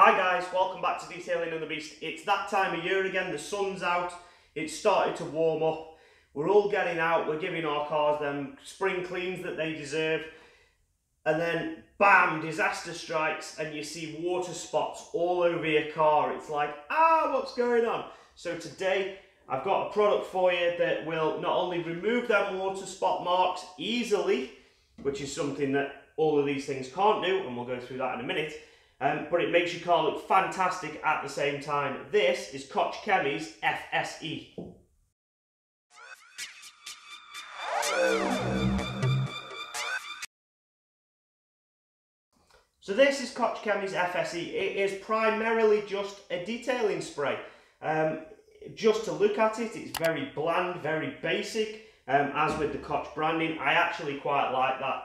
Hi guys, welcome back to Detailing and the Beast. It's that time of year again, the sun's out, it's started to warm up, we're all getting out, we're giving our cars them spring cleans that they deserve, and then bam, disaster strikes and you see water spots all over your car. It's like, what's going on? So today I've got a product for you that will not only remove them water spot marks easily, which is something that all of these things can't do, and we'll go through that in a minute, but it makes your car look fantastic at the same time. This is Koch Chemie's FSE. So this is Koch Chemie's FSE. It is primarily just a detailing spray. Just to look at it, it's very bland, very basic, as with the Koch branding. I actually quite like that.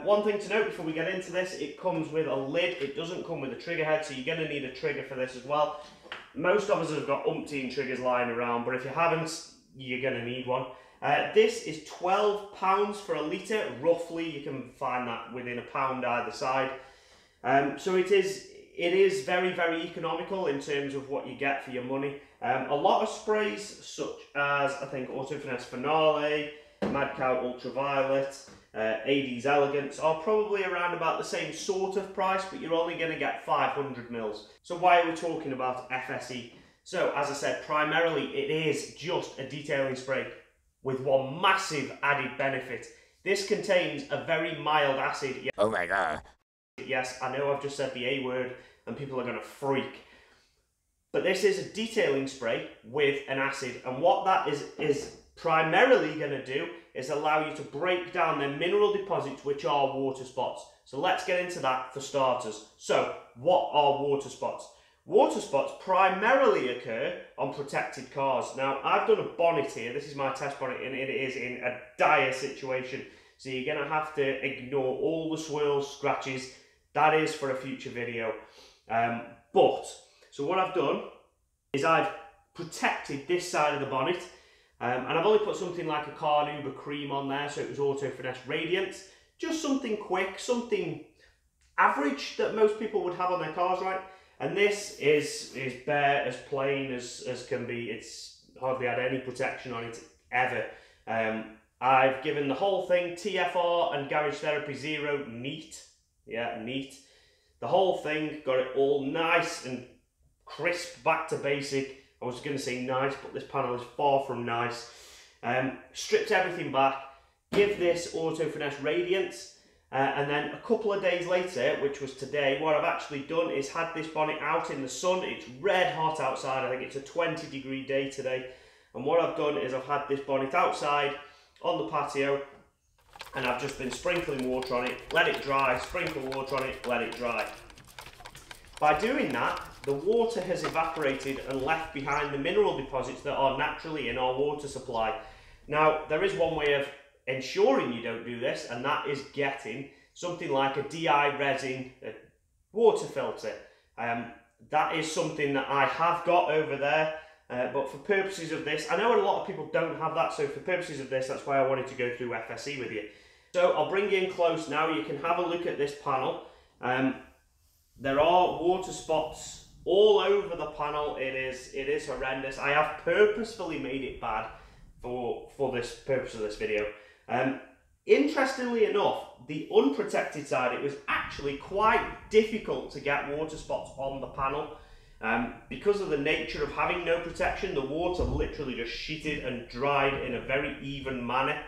One thing to note before we get into this, it comes with a lid, it doesn't come with a trigger head, so you're going to need a trigger for this as well. Most of us have got umpteen triggers lying around, but if you haven't, you're going to need one. This is £12 for a litre, roughly. You can find that within a pound either side. So it is very, very economical in terms of what you get for your money. A lot of sprays, such as I think Auto Finesse Finale, Mad Cow Ultraviolet, AD's Elegance, are probably around about the same sort of price, but you're only going to get 500 mils. So why are we talking about FSE? So as I said, primarily it is just a detailing spray with one massive added benefit. This contains a very mild acid. Oh my god. Yes, I know I've just said the A word and people are going to freak. But this is a detailing spray with an acid, and what that is primarily going to do is allow you to break down the mineral deposits, which are water spots. So let's get into that for starters. So what are water spots? Water spots primarily occur on protected cars. Now I've done a bonnet here, this is my test bonnet, and it is in a dire situation. So you're going to have to ignore all the swirls, scratches. That is for a future video. So what I've done is I've protected this side of the bonnet, and I've only put something like a Carnauba cream on there, so it was Auto Finesse Radiance. Just something quick, something average that most people would have on their cars, right? And this is bare, as plain as can be. It's hardly had any protection on it ever. I've given the whole thing TFR and Garage Therapy Zero neat. Yeah, neat. The whole thing, got it all nice and crisp, back to basic. I was going to say nice, but this panel is far from nice. Stripped everything back, give this Auto Finesse Radiance, and then a couple of days later, which was today, what I've actually done is had this bonnet out in the sun. It's red hot outside. I think it's a 20-degree day today. And what I've done is I've had this bonnet outside on the patio, and I've just been sprinkling water on it, let it dry, sprinkle water on it, let it dry. By doing that, the water has evaporated and left behind the mineral deposits that are naturally in our water supply. Now, there is one way of ensuring you don't do this, and that is getting something like a DI resin water filter. That is something that I have got over there, but for purposes of this, I know a lot of people don't have that, so for purposes of this, that's why I wanted to go through FSE with you. So I'll bring you in close now. You can have a look at this panel. There are water spots all over the panel. It is horrendous. I have purposefully made it bad for this purpose of this video. Interestingly enough, the unprotected side, it was actually quite difficult to get water spots on the panel. Because of the nature of having no protection, the water literally just sheeted and dried in a very even manner.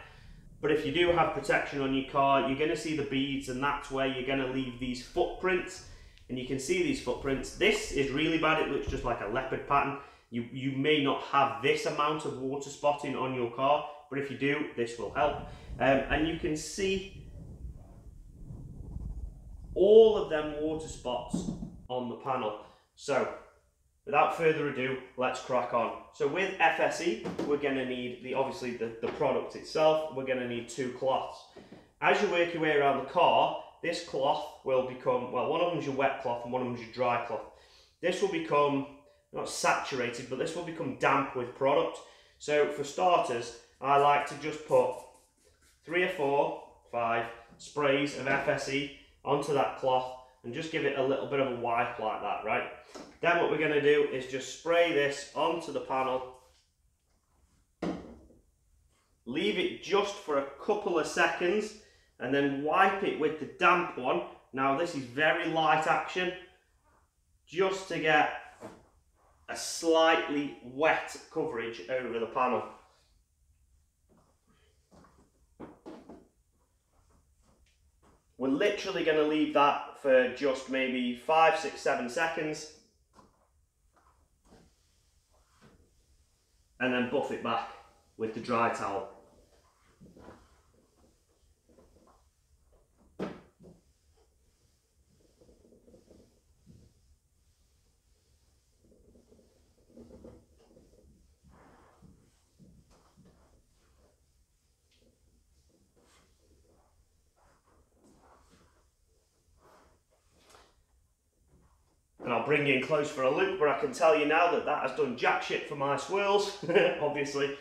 But if you do have protection on your car, you're going to see the beads, and that's where you're going to leave these footprints. And you can see these footprints. This is really bad. It looks just like a leopard pattern. You may not have this amount of water spotting on your car, but if you do, this will help. And you can see all of them water spots on the panel. So without further ado, let's crack on. So with FSE, we're going to need obviously the product itself. We're going to need two cloths. As you work your way around the car, this cloth will become, well, one of them is your wet cloth and one of them is your dry cloth. This will become, not saturated, but this will become damp with product. So for starters, I like to just put 3 or 4, 5 sprays of FSE onto that cloth, and just give it a little bit of a wipe like that, right? Then what we're going to do is just spray this onto the panel. Leave it just for a couple of seconds and then wipe it with the damp one. Now this is very light action, just to get a slightly wet coverage over the panel. We're literally going to leave that for just maybe 5, 6, 7 seconds and then buff it back with the dry towel. And I'll bring you in close for a look, but I can tell you now that that has done jack shit for my swirls, obviously.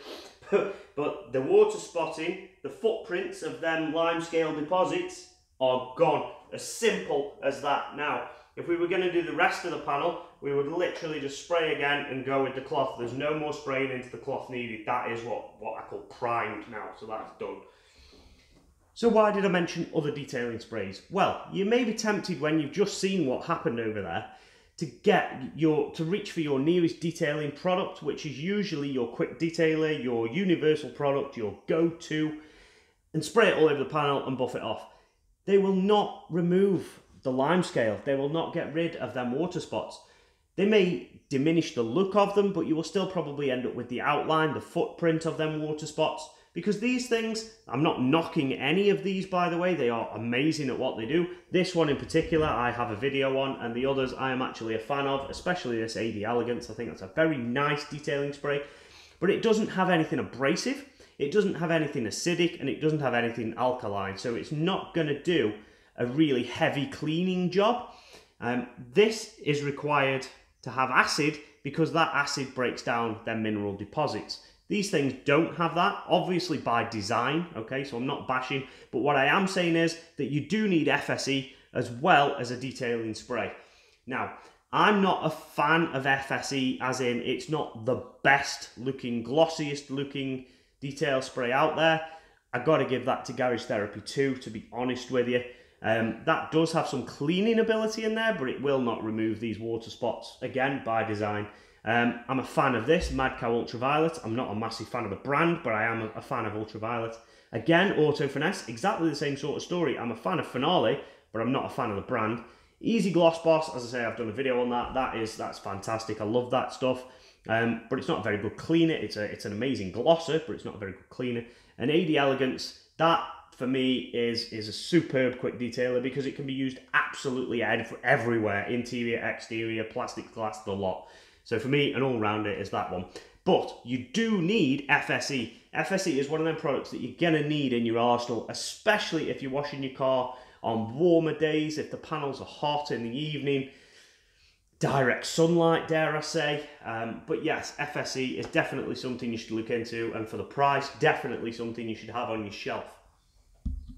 But the water spotting, the footprints of them limescale deposits are gone. As simple as that. Now, if we were going to do the rest of the panel, we would literally just spray again and go with the cloth. There's no more spraying into the cloth needed. That is what I call primed now, so that's done. So why did I mention other detailing sprays? Well, you may be tempted when you've just seen what happened over there to reach for your nearest detailing product, which is usually your quick detailer, your universal product, your go-to, and spray it all over the panel and buff it off. They will not remove the limescale. They will not get rid of them water spots. They may diminish the look of them, but you will still probably end up with the outline, the footprint of them water spots. Because these things, I'm not knocking any of these, by the way, they are amazing at what they do. This one in particular, I have a video on, and the others I am actually a fan of, especially this AD Elegance. I think that's a very nice detailing spray, but it doesn't have anything abrasive, it doesn't have anything acidic, and it doesn't have anything alkaline, so it's not going to do a really heavy cleaning job. This is required to have acid because that acid breaks down their mineral deposits. These things don't have that, obviously by design, okay, so I'm not bashing, but what I am saying is that you do need FSE as well as a detailing spray. Now, I'm not a fan of FSE, as in it's not the best looking, glossiest looking detail spray out there. I've got to give that to Garage Therapy 2, to be honest with you. That does have some cleaning ability in there, but it will not remove these water spots, again, by design. I'm a fan of this, Mad Cow Ultraviolet. I'm not a massive fan of the brand, but I am a fan of Ultraviolet. Again, Auto Finesse, exactly the same sort of story. I'm a fan of Finale, but I'm not a fan of the brand. Easy Gloss Boss, as I say, I've done a video on that. That's fantastic. I love that stuff. But it's not a very good cleaner. It's an amazing glosser, but it's not a very good cleaner. And AD Elegance, that for me is a superb quick detailer because it can be used absolutely everywhere, interior, exterior, plastic, glass, the lot. So for me, an all-rounder is that one. But you do need FSE. FSE is one of them products that you're going to need in your arsenal, especially if you're washing your car on warmer days, if the panels are hot in the evening, direct sunlight, dare I say. But yes, FSE is definitely something you should look into, and for the price, definitely something you should have on your shelf.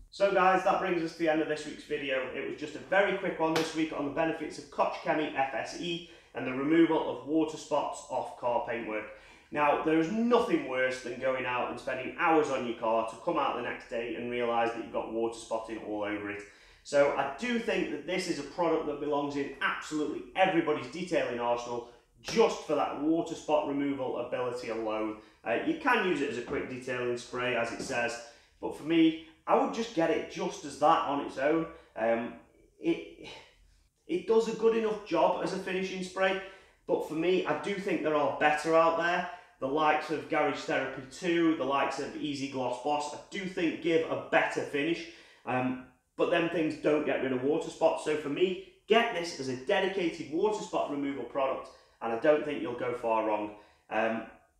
So guys, that brings us to the end of this week's video. It was just a very quick one this week on the benefits of Koch Chemie FSE and the removal of water spots off car paintwork. Now, there is nothing worse than going out and spending hours on your car to come out the next day and realise that you've got water spotting all over it. So I do think that this is a product that belongs in absolutely everybody's detailing arsenal just for that water spot removal ability alone. You can use it as a quick detailing spray, as it says, but for me, I would just get it just as that on its own. It does a good enough job as a finishing spray, but for me, I do think there are better out there. The likes of Garage Therapy 2, the likes of Easy Gloss Boss, I do think give a better finish, but them things don't get rid of water spots. So for me, get this as a dedicated water spot removal product, and I don't think you'll go far wrong.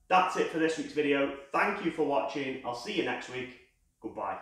That's it for this week's video. Thank you for watching. I'll see you next week. Goodbye.